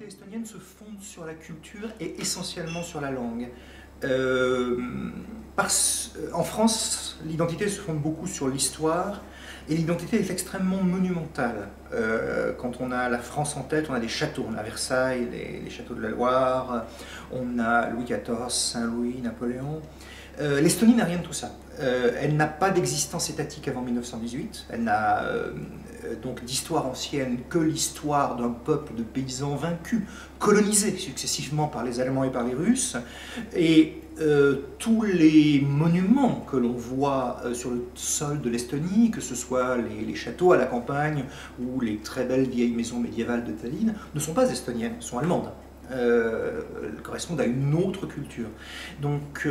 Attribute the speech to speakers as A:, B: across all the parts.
A: estonienne se fonde sur la culture et essentiellement sur la langue. En France, l'identité se fonde beaucoup sur l'histoire, et l'identité est extrêmement monumentale. Quand on a la France en tête, on a des châteaux. On a Versailles, les châteaux de la Loire, on a Louis XIV, Saint-Louis, Napoléon. L'Estonie n'a rien de tout ça. Elle n'a pas d'existence étatique avant 1918. Elle n'a donc d'histoire ancienne que l'histoire d'un peuple de paysans vaincus, colonisés successivement par les Allemands et par les Russes. Et tous les monuments que l'on voit sur le sol de l'Estonie, que ce soit les châteaux à la campagne ou les très belles vieilles maisons médiévales de Tallinn, ne sont pas estoniennes, sont allemandes. Correspondent à une autre culture. Donc,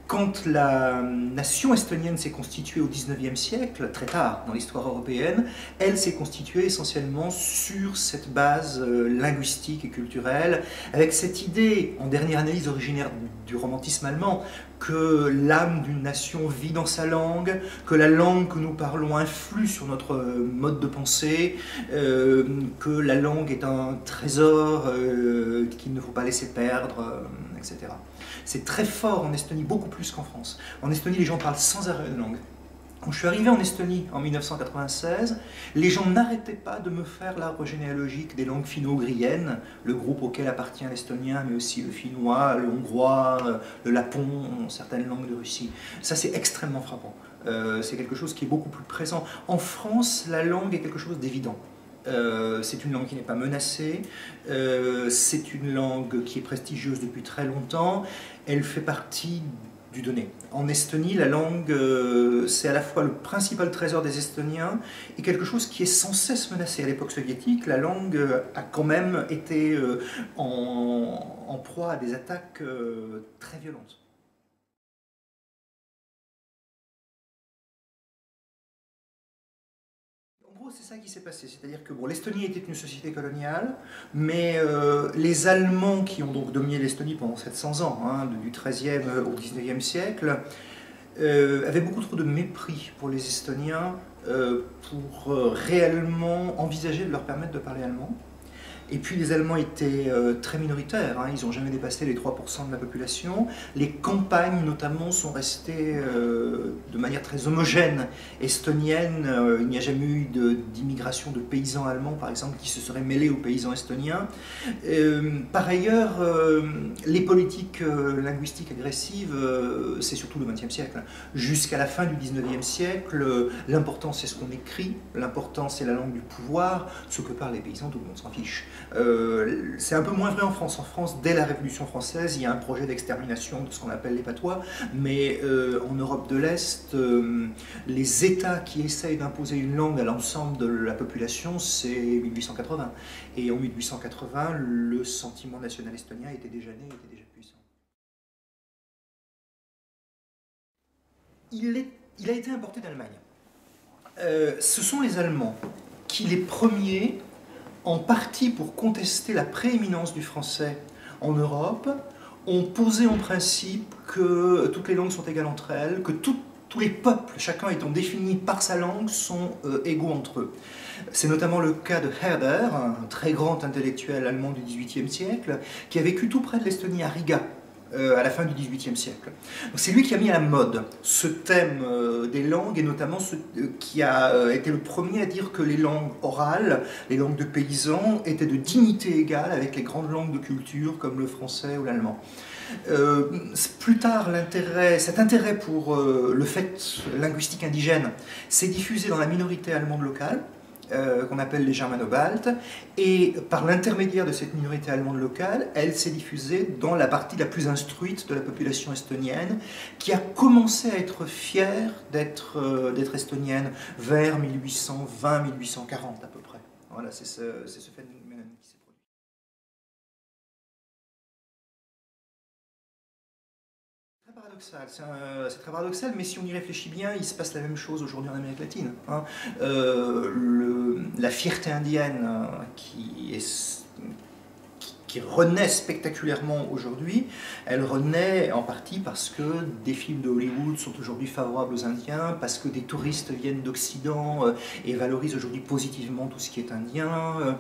A: quand la nation estonienne s'est constituée au XIXe siècle, très tard dans l'histoire européenne, elle s'est constituée essentiellement sur cette base linguistique et culturelle, avec cette idée, en dernière analyse originaire du romantisme allemand, que l'âme d'une nation vit dans sa langue, que la langue que nous parlons influe sur notre mode de pensée, que la langue est un trésor qu'il ne faut pas laisser perdre, etc. C'est très fort en Estonie, beaucoup plus qu'en France. En Estonie, les gens parlent sans arrêt de langue. Quand je suis arrivé en Estonie en 1996, les gens n'arrêtaient pas de me faire l'arbre généalogique des langues finno-ougriennes, le groupe auquel appartient l'estonien, mais aussi le finnois, le hongrois, le lapon, certaines langues de Russie. Ça, c'est extrêmement frappant. C'est quelque chose qui est beaucoup plus présent. En France, la langue est quelque chose d'évident. C'est une langue qui n'est pas menacée, c'est une langue qui est prestigieuse depuis très longtemps, elle fait partie du donné. En Estonie, la langue, c'est à la fois le principal trésor des Estoniens et quelque chose qui est sans cesse menacé. À l'époque soviétique, la langue a quand même été en proie à des attaques très violentes. C'est ça qui s'est passé, c'est-à-dire que bon, l'Estonie était une société coloniale, mais les Allemands qui ont donc dominé l'Estonie pendant 700 ans, hein, du XIIIe au XIXe siècle, avaient beaucoup trop de mépris pour les Estoniens pour réellement envisager de leur permettre de parler allemand. Et puis les Allemands étaient très minoritaires, hein, ils n'ont jamais dépassé les 3% de la population. Les campagnes notamment sont restées de manière très homogène estonienne. Il n'y a jamais eu d'immigration de paysans allemands, par exemple, qui se seraient mêlés aux paysans estoniens. Par ailleurs, les politiques linguistiques agressives, c'est surtout le XXe siècle. Jusqu'à la fin du XIXe siècle, l'important c'est ce qu'on écrit, l'important c'est la langue du pouvoir, ce que parlent les paysans, tout le monde s'en fiche. C'est un peu moins vrai en France. En France, dès la Révolution française, il y a un projet d'extermination de ce qu'on appelle les patois, mais en Europe de l'Est, les États qui essayent d'imposer une langue à l'ensemble de la population, c'est 1880. Et en 1880, le sentiment national estonien était déjà né, était déjà puissant. Il a été importé d'Allemagne. Ce sont les Allemands qui, les premiers, en partie pour contester la prééminence du français en Europe, ont posé en principe que toutes les langues sont égales entre elles, que tous les peuples, chacun étant défini par sa langue, sont égaux entre eux. C'est notamment le cas de Herder, un très grand intellectuel allemand du XVIIIe siècle, qui a vécu tout près de l'Estonie, à Riga, à la fin du XVIIIe siècle. C'est lui qui a mis à la mode ce thème des langues, et notamment qui a été le premier à dire que les langues orales, les langues de paysans, étaient de dignité égale avec les grandes langues de culture comme le français ou l'allemand. Plus tard, cet intérêt pour le fait linguistique indigène s'est diffusé dans la minorité allemande locale, qu'on appelle les germano-baltes, et par l'intermédiaire de cette minorité allemande locale, elle s'est diffusée dans la partie la plus instruite de la population estonienne, qui a commencé à être fière d'être estonienne vers 1820-1840 à peu près. Voilà, c'est ce phénomène qui s'est produit. C'est très paradoxal, mais si on y réfléchit bien, il se passe la même chose aujourd'hui en Amérique latine. Hein. La fierté indienne qui qui renaît spectaculairement aujourd'hui, elle renaît en partie parce que des films de Hollywood sont aujourd'hui favorables aux Indiens, parce que des touristes viennent d'Occident et valorisent aujourd'hui positivement tout ce qui est indien,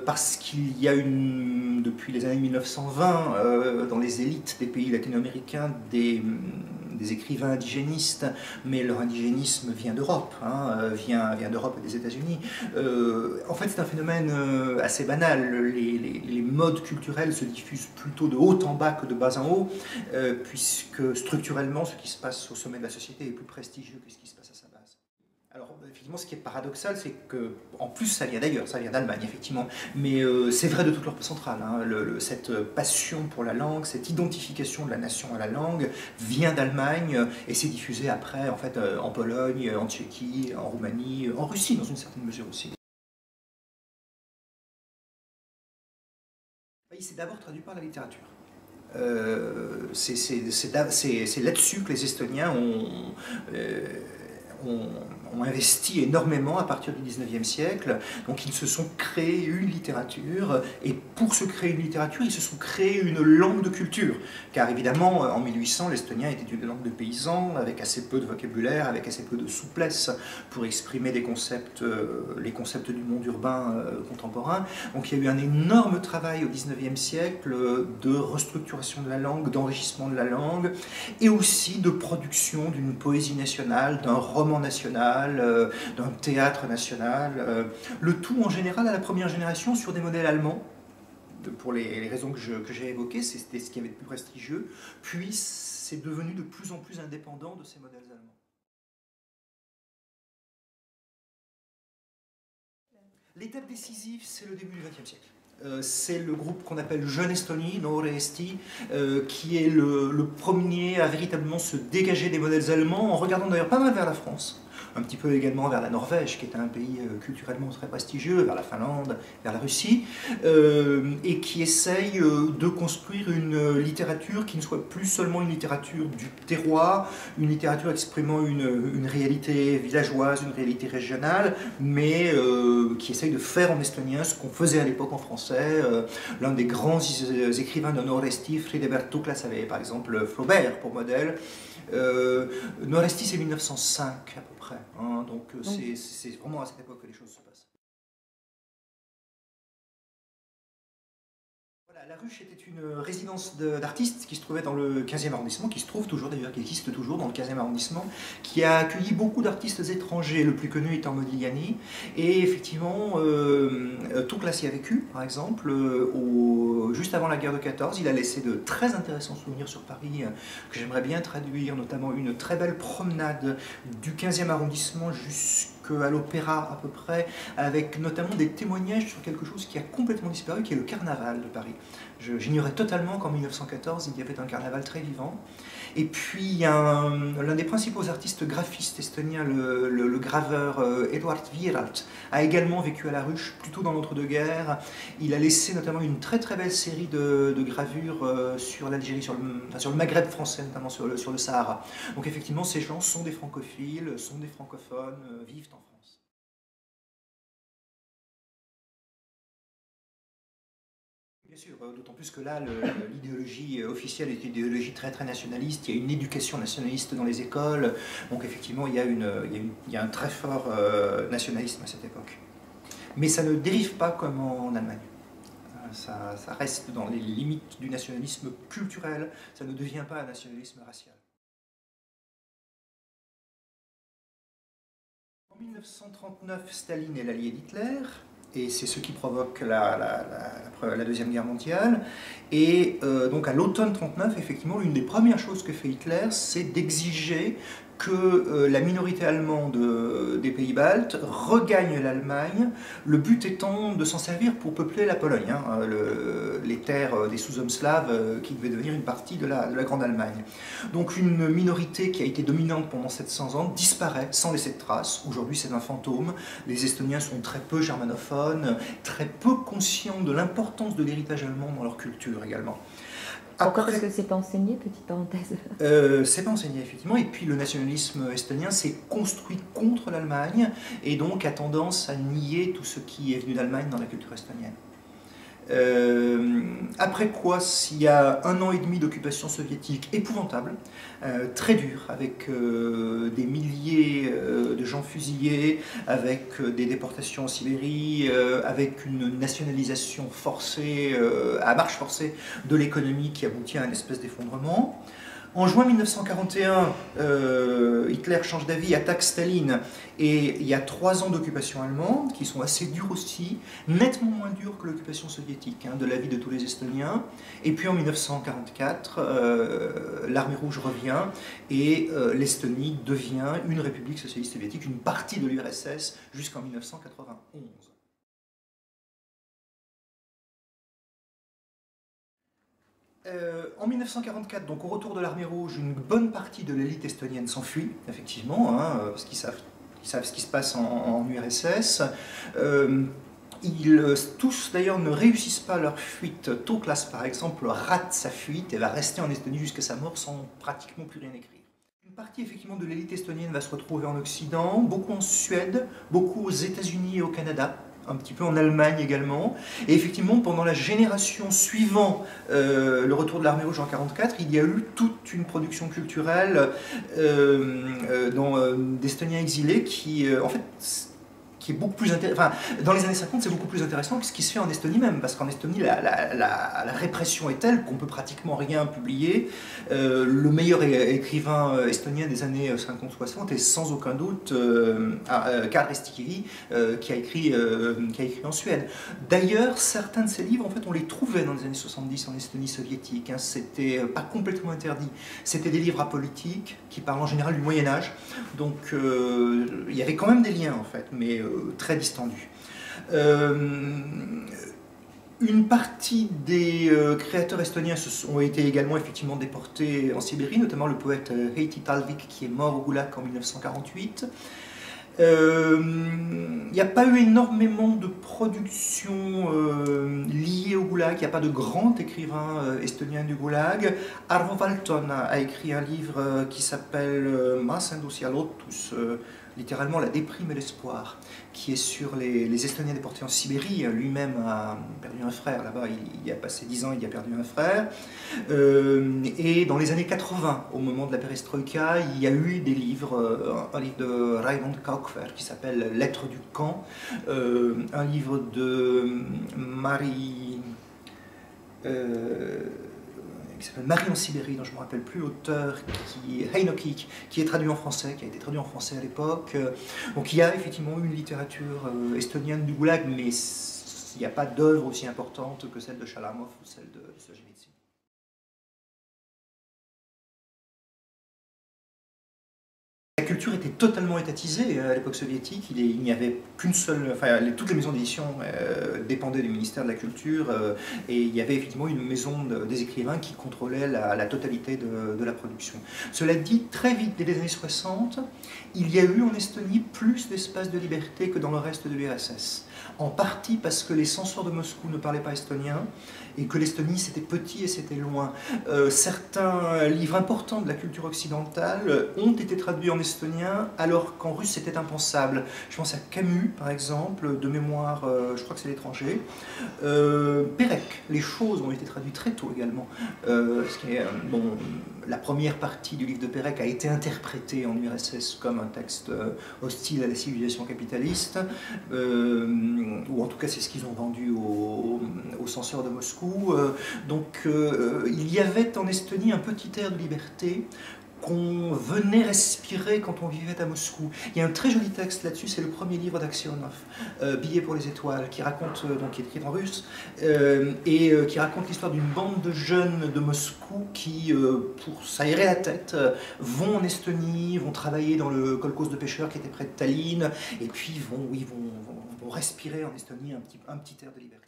A: parce qu'il y a depuis les années 1920, dans les élites des pays latino-américains, des écrivains indigénistes, mais leur indigénisme vient d'Europe, vient d'Europe et des États-Unis. En fait, c'est un phénomène assez banal. Les modes culturels se diffusent plutôt de haut en bas que de bas en haut, puisque structurellement, ce qui se passe au sommet de la société est plus prestigieux que ce qui se passe à sa base. Alors, effectivement, ce qui est paradoxal, c'est que, en plus, ça vient d'ailleurs, ça vient d'Allemagne, effectivement, mais c'est vrai de toute l'Europe centrale. Cette passion pour la langue, cette identification de la nation à la langue vient d'Allemagne et s'est diffusée après, en fait, en Pologne, en Tchéquie, en Roumanie, en Russie, dans une certaine mesure aussi. Il s'est d'abord traduit par la littérature. C'est là-dessus que les Estoniens ont investi énormément à partir du 19e siècle. Donc ils se sont créés une littérature, et pour se créer une littérature, ils se sont créés une langue de culture. Car évidemment, en 1800, l'estonien était une langue de paysans, avec assez peu de vocabulaire, avec assez peu de souplesse pour exprimer les concepts du monde urbain contemporain. Donc il y a eu un énorme travail au 19e siècle de restructuration de la langue, d'enrichissement de la langue, et aussi de production d'une poésie nationale, d'un roman national, d'un théâtre national, le tout en général à la première génération sur des modèles allemands, pour les raisons que j'ai évoquées, c'était ce qui avait de plus prestigieux, puis c'est devenu de plus en plus indépendant de ces modèles allemands. L'étape décisive, c'est le début du XXe siècle. C'est le groupe qu'on appelle Jeune Estonie, Noore Eesti, qui est le premier à véritablement se dégager des modèles allemands, en regardant d'ailleurs pas mal vers la France, un petit peu également vers la Norvège, qui est un pays culturellement très prestigieux, vers la Finlande, vers la Russie, et qui essaye de construire une littérature qui ne soit plus seulement une littérature du terroir, une littérature exprimant une réalité villageoise, une réalité régionale, mais qui essaye de faire en estonien ce qu'on faisait à l'époque en français. L'un des grands écrivains de Noore Eesti, Fridebert Tuklas, avait par exemple Flaubert pour modèle. Noore Eesti, c'est 1905 à peu près, donc c'est vraiment à cette époque que les choses se passent. La Ruche était une résidence d'artistes qui se trouvait dans le 15e arrondissement, qui se trouve toujours d'ailleurs, qui existe toujours dans le 15e arrondissement, qui a accueilli beaucoup d'artistes étrangers, le plus connu étant Modigliani. Et effectivement, Tuklas y a vécu, par exemple, juste avant la guerre de 14. Il a laissé de très intéressants souvenirs sur Paris, que j'aimerais bien traduire, notamment une très belle promenade du 15e arrondissement jusqu'à l'Opéra à peu près, avec notamment des témoignages sur quelque chose qui a complètement disparu, qui est le carnaval de Paris. J'ignorais totalement qu'en 1914, il y avait un carnaval très vivant. Et puis, l'un des principaux artistes graphistes estoniens, le graveur Eduard Wiiralt, a également vécu à la Ruche, plutôt dans l'entre-deux-guerres. Il a laissé notamment une très très belle série de gravures sur l'Algérie, sur le Maghreb français, notamment sur le Sahara. Donc effectivement, ces gens sont des francophiles, sont des francophones, vivent en France. Bien sûr, d'autant plus que là, l'idéologie officielle est une idéologie très très nationaliste, il y a une éducation nationaliste dans les écoles, donc effectivement il y a un très fort nationalisme à cette époque. Mais ça ne dérive pas comme en Allemagne. Ça reste dans les limites du nationalisme culturel, ça ne devient pas un nationalisme racial. En 1939, Staline est l'allié d'Hitler, et c'est ce qui provoque la Deuxième Guerre mondiale. Et donc à l'automne 1939, effectivement, l'une des premières choses que fait Hitler, c'est d'exiger que la minorité allemande des pays baltes regagne l'Allemagne, le but étant de s'en servir pour peupler la Pologne, les terres des sous-hommes slaves qui devaient devenir une partie de la Grande Allemagne. Donc une minorité qui a été dominante pendant 700 ans disparaît sans laisser de traces. Aujourd'hui c'est un fantôme. Les Estoniens sont très peu germanophones, très peu conscients de l'importance de l'héritage allemand dans leur culture également.
B: Pourquoi? Parce que c'est pas enseigné, petite parenthèse.
A: C'est pas enseigné, effectivement, et puis le nationalisme estonien s'est construit contre l'Allemagne, et donc a tendance à nier tout ce qui est venu d'Allemagne dans la culture estonienne. Après quoi, il y a 1 an et demi d'occupation soviétique épouvantable, très dur, avec des milliers de gens fusillés, avec des déportations en Sibérie, avec une nationalisation forcée, à marche forcée de l'économie qui aboutit à une espèce d'effondrement. En juin 1941, Hitler change d'avis, attaque Staline, et il y a 3 ans d'occupation allemande, qui sont assez durs aussi, nettement moins durs que l'occupation soviétique, de l'avis de tous les Estoniens. Et puis en 1944, l'armée rouge revient, et l'Estonie devient une république socialiste soviétique, une partie de l'URSS, jusqu'en 1991. En 1944, donc au retour de l'armée rouge, une bonne partie de l'élite estonienne s'enfuit, effectivement, parce qu'ils savent ce qui se passe en URSS. Ils tous d'ailleurs ne réussissent pas leur fuite. Toklas par exemple rate sa fuite et va rester en Estonie jusqu'à sa mort sans pratiquement plus rien écrire. Une partie effectivement de l'élite estonienne va se retrouver en Occident, beaucoup en Suède, beaucoup aux États-Unis et au Canada, un petit peu en Allemagne également. Et effectivement, pendant la génération suivant le retour de l'armée rouge en 1944, il y a eu toute une production culturelle d'Estoniens exilés qui, en fait, qui est beaucoup plus intéressant. Enfin, dans les années 50, c'est beaucoup plus intéressant que ce qui se fait en Estonie même, parce qu'en Estonie, la répression est telle qu'on peut pratiquement rien publier. Le meilleur écrivain estonien des années 50-60 est sans aucun doute Karl Restikiri, qui a écrit en Suède. D'ailleurs, certains de ses livres, en fait, on les trouvait dans les années 70 en Estonie soviétique. C'était pas complètement interdit. C'était des livres apolitiques qui parlent en général du Moyen-Âge. Donc, il y avait quand même des liens, en fait, mais très distendus. Une partie des créateurs estoniens ont été également effectivement déportés en Sibérie, notamment le poète Heiti Talvik qui est mort au Goulag en 1948. Il n'y a pas eu énormément de productions liées au Goulag, il n'y a pas de grand écrivain estonien du Goulag. Arvo Valton a écrit un livre qui s'appelle Masendus ja lootus, littéralement la déprime et l'espoir, qui est sur les Estoniens déportés en Sibérie. Lui-même a perdu un frère là-bas, il y a passé 10 ans, il y a perdu un frère. Et dans les années 80, au moment de la perestroïka, il y a eu des livres, un livre de Raymond Kaukver qui s'appelle Lettres du camp, un livre de Marie... qui s'appelle Marie en Sibérie, dont je ne me rappelle plus l'auteur, Heinokik, qui est traduit en français, qui a été traduit en français à l'époque. Donc il y a effectivement une littérature estonienne du Goulag, mais il n'y a pas d'œuvre aussi importante que celle de Chalamov ou celle de Solzhenitsyn. La culture était totalement étatisée à l'époque soviétique. Il n'y avait qu'une seule, enfin, toutes les maisons d'édition dépendaient du ministère de la Culture, et il y avait effectivement une maison des écrivains qui contrôlait la totalité de la production. Cela dit, très vite, dès les années 60, il y a eu en Estonie plus d'espace de liberté que dans le reste de l'URSS. En partie parce que les censeurs de Moscou ne parlaient pas estonien, et que l'Estonie c'était petit et c'était loin. Certains livres importants de la culture occidentale ont été traduits en estonien, alors qu'en russe c'était impensable. Je pense à Camus, par exemple, de mémoire, je crois que c'est l'étranger. Pérec, les choses ont été traduites très tôt également. La première partie du livre de Pérec a été interprétée en URSS comme un texte hostile à la civilisation capitaliste, ou en tout cas c'est ce qu'ils ont vendu aux censeurs de Moscou. Il y avait en Estonie un petit air de liberté qu'on venait respirer quand on vivait à Moscou. Il y a un très joli texte là-dessus, c'est le premier livre d'Aksionov, Billet pour les étoiles, qui raconte, qui est écrit en russe, qui raconte l'histoire d'une bande de jeunes de Moscou qui, pour s'aérer la tête, vont en Estonie, vont travailler dans le kolkhoz de pêcheurs qui était près de Tallinn, et puis vont respirer en Estonie un petit air de liberté.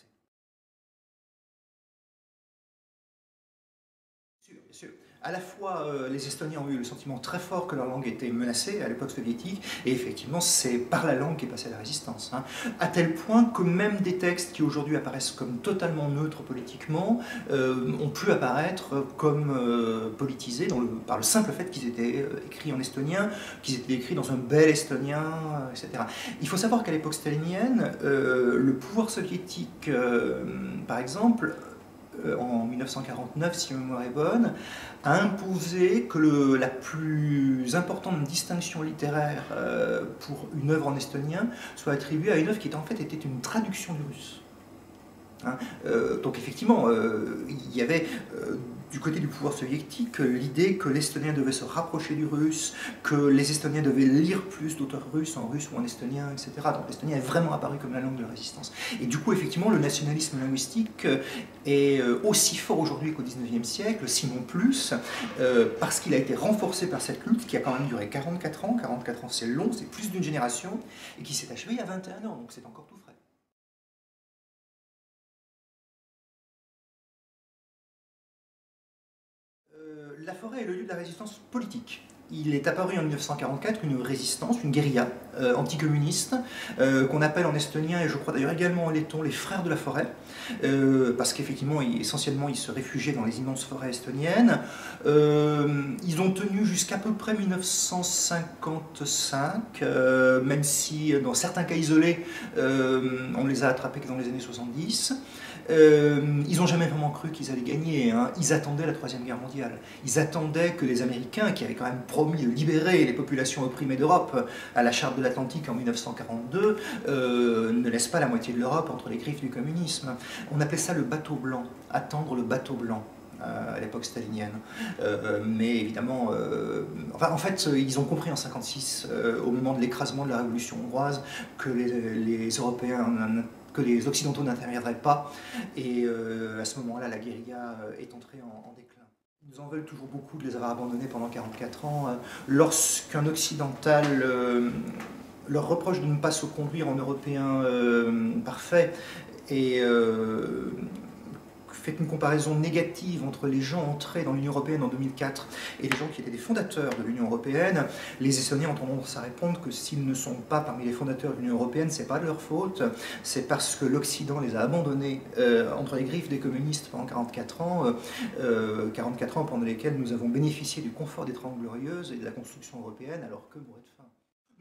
A: Bien sûr. À la fois, les Estoniens ont eu le sentiment très fort que leur langue était menacée à l'époque soviétique, et effectivement, c'est par la langue qu'est passée la résistance. Hein. À tel point que même des textes qui aujourd'hui apparaissent comme totalement neutres politiquement ont pu apparaître comme politisés par le simple fait qu'ils étaient écrits en estonien, qu'ils étaient écrits dans un bel estonien, etc. Il faut savoir qu'à l'époque stalinienne, le pouvoir soviétique, par exemple, en 1949, si ma mémoire est bonne, a imposé que la plus importante distinction littéraire pour une œuvre en estonien soit attribuée à une œuvre qui en fait était une traduction du russe. Hein, donc effectivement, il y avait du côté du pouvoir soviétique l'idée que l'estonien devait se rapprocher du russe, que les Estoniens devaient lire plus d'auteurs russes en russe ou en estonien, etc. Donc l'estonien est vraiment apparu comme la langue de la résistance. Et du coup, effectivement, le nationalisme linguistique est aussi fort aujourd'hui qu'au XIXe siècle, sinon plus, parce qu'il a été renforcé par cette lutte qui a quand même duré 44 ans. 44 ans, c'est long, c'est plus d'une génération, et qui s'est achevée il y a 21 ans, donc c'est encore tout frais. La forêt est le lieu de la résistance politique. Il est apparu en 1944 une résistance, une guérilla anticommuniste, qu'on appelle en estonien, et je crois d'ailleurs également en letton, les frères de la forêt, parce qu'effectivement, essentiellement, ils se réfugiaient dans les immenses forêts estoniennes. Ils ont tenu jusqu'à peu près 1955, même si dans certains cas isolés, on les a attrapés que dans les années 70. Ils n'ont jamais vraiment cru qu'ils allaient gagner. Hein. Ils attendaient la Troisième Guerre mondiale. Ils attendaient que les Américains, qui avaient quand même promis de libérer les populations opprimées d'Europe à la Charte de l'Atlantique en 1942, ne laissent pas la moitié de l'Europe entre les griffes du communisme. On appelait ça le bateau blanc, attendre le bateau blanc. À l'époque stalinienne. Mais évidemment, en fait, ils ont compris en 1956, au moment de l'écrasement de la révolution hongroise, que les Européens, que les Occidentaux n'interviendraient pas, et à ce moment-là, la guérilla est entrée en déclin. Ils nous en veulent toujours beaucoup de les avoir abandonnés pendant 44 ans. Lorsqu'un Occidental leur reproche de ne pas se conduire en Européen parfait, et fait une comparaison négative entre les gens entrés dans l'Union européenne en 2004 et les gens qui étaient des fondateurs de l'Union européenne, les Estoniens ont tendance à répondre que s'ils ne sont pas parmi les fondateurs de l'Union européenne, c'est pas de leur faute, c'est parce que l'Occident les a abandonnés entre les griffes des communistes pendant 44 ans, 44 ans pendant lesquels nous avons bénéficié du confort des Trente Glorieuses et de la construction européenne, alors que mouraient de faim.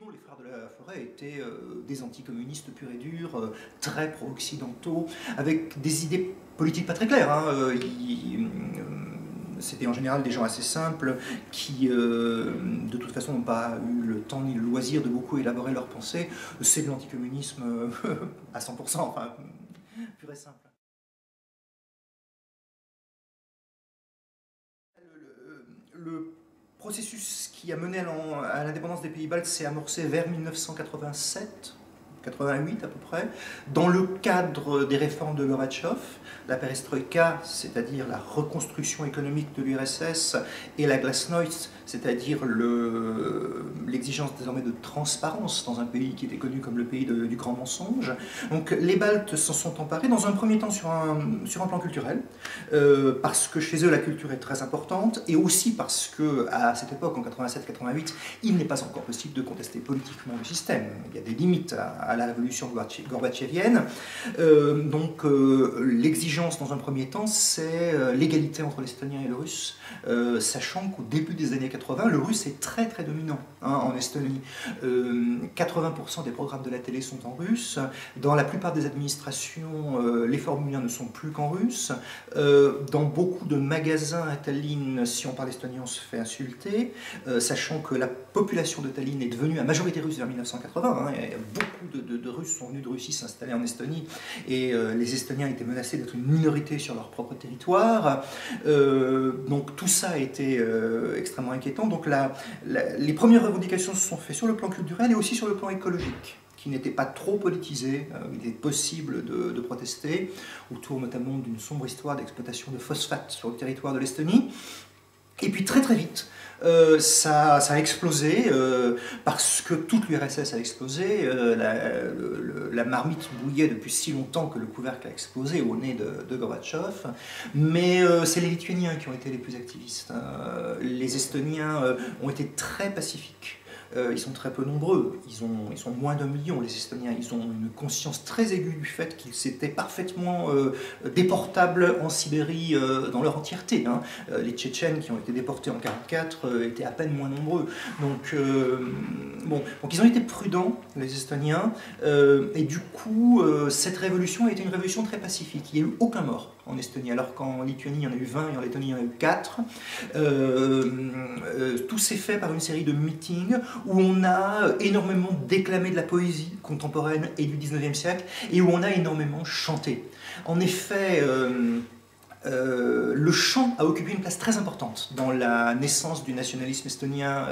A: Non, les frères de la forêt étaient des anticommunistes purs et durs, très pro-occidentaux, avec des idées politiques pas très claires. Hein. C'était en général des gens assez simples qui, de toute façon, n'ont pas eu le temps ni le loisir de beaucoup élaborer leurs pensées. C'est de l'anticommunisme à 100%, enfin, pur et simple. Le processus qui a mené à l'indépendance des pays baltes s'est amorcé vers 1987, 88 à peu près, dans le cadre des réformes de Gorbatchev, la perestroïka, c'est-à-dire la reconstruction économique de l'URSS, et la glasnost, c'est-à-dire l'exigence désormais de transparence dans un pays qui était connu comme le pays du grand mensonge. Donc les Baltes s'en sont emparés dans un premier temps sur un plan culturel, parce que chez eux la culture est très importante, et aussi parce qu'à cette époque, en 87-88, il n'est pas encore possible de contester politiquement le système. Il y a des limites à la révolution gorbatchevienne. Donc l'exigence dans un premier temps, c'est l'égalité entre l'estonien et le russe, sachant qu'au début des années 80, le russe est très très dominant en Estonie. 80% des programmes de la télé sont en russe. Dans la plupart des administrations, les formuliers ne sont plus qu'en russe. Dans beaucoup de magasins à Tallinn, si on parle estonien, on se fait insulter, sachant que la population de Tallinn est devenue à majorité russe vers 1980. Hein, et beaucoup de Russes sont venus de Russie s'installer en Estonie, et les Estoniens étaient menacés d'être une minorité sur leur propre territoire. Donc tout ça a été extrêmement inquiétant. Donc les premières revendications se sont faites sur le plan culturel et aussi sur le plan écologique, qui n'était pas trop politisé. Il était possible de protester, autour notamment d'une sombre histoire d'exploitation de phosphate sur le territoire de l'Estonie. Et puis très très vite, Ça a explosé parce que toute l'URSS a explosé. La marmite bouillait depuis si longtemps que le couvercle a explosé au nez de Gorbatchev. Mais c'est les Lituaniens qui ont été les plus activistes. Les Estoniens ont été très pacifiques. Ils sont très peu nombreux, ils sont moins d'1 million les Estoniens, ils ont une conscience très aiguë du fait qu'ils étaient parfaitement déportables en Sibérie dans leur entièreté. Hein. Les Tchétchènes qui ont été déportés en 1944 étaient à peine moins nombreux. Donc ils ont été prudents, les Estoniens, et du coup cette révolution a été une révolution très pacifique, il n'y a eu aucun mort en Estonie, alors qu'en Lituanie il y en a eu 20 et en Lettonie il y en a eu 4. Tout s'est fait par une série de meetings où on a énormément déclamé de la poésie contemporaine et du 19e siècle, et où on a énormément chanté. En effet, le chant a occupé une place très importante dans la naissance du nationalisme estonien,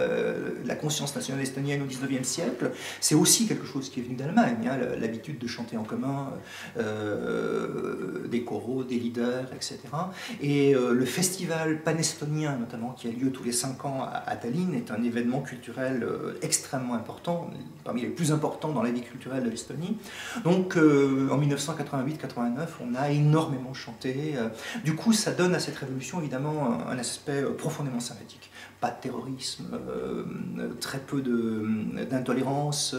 A: la conscience nationale estonienne au XIXe siècle. C'est aussi quelque chose qui est venu d'Allemagne, hein, l'habitude de chanter en commun, des choraux, des leaders, etc. Et le festival panestonien, notamment, qui a lieu tous les 5 ans à Tallinn, est un événement culturel extrêmement important, parmi les plus importants dans la vie culturelle de l'Estonie. Donc en 1988-89, on a énormément chanté. Du coup, ça donne à cette révolution évidemment un aspect profondément sympathique. Pas de terrorisme, très peu d'intolérance,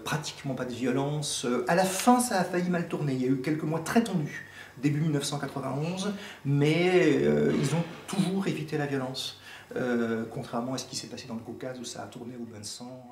A: pratiquement pas de violence. À la fin, ça a failli mal tourner. Il y a eu quelques mois très tendus, début 1991, mais ils ont toujours évité la violence, contrairement à ce qui s'est passé dans le Caucase où ça a tourné au bain de sang.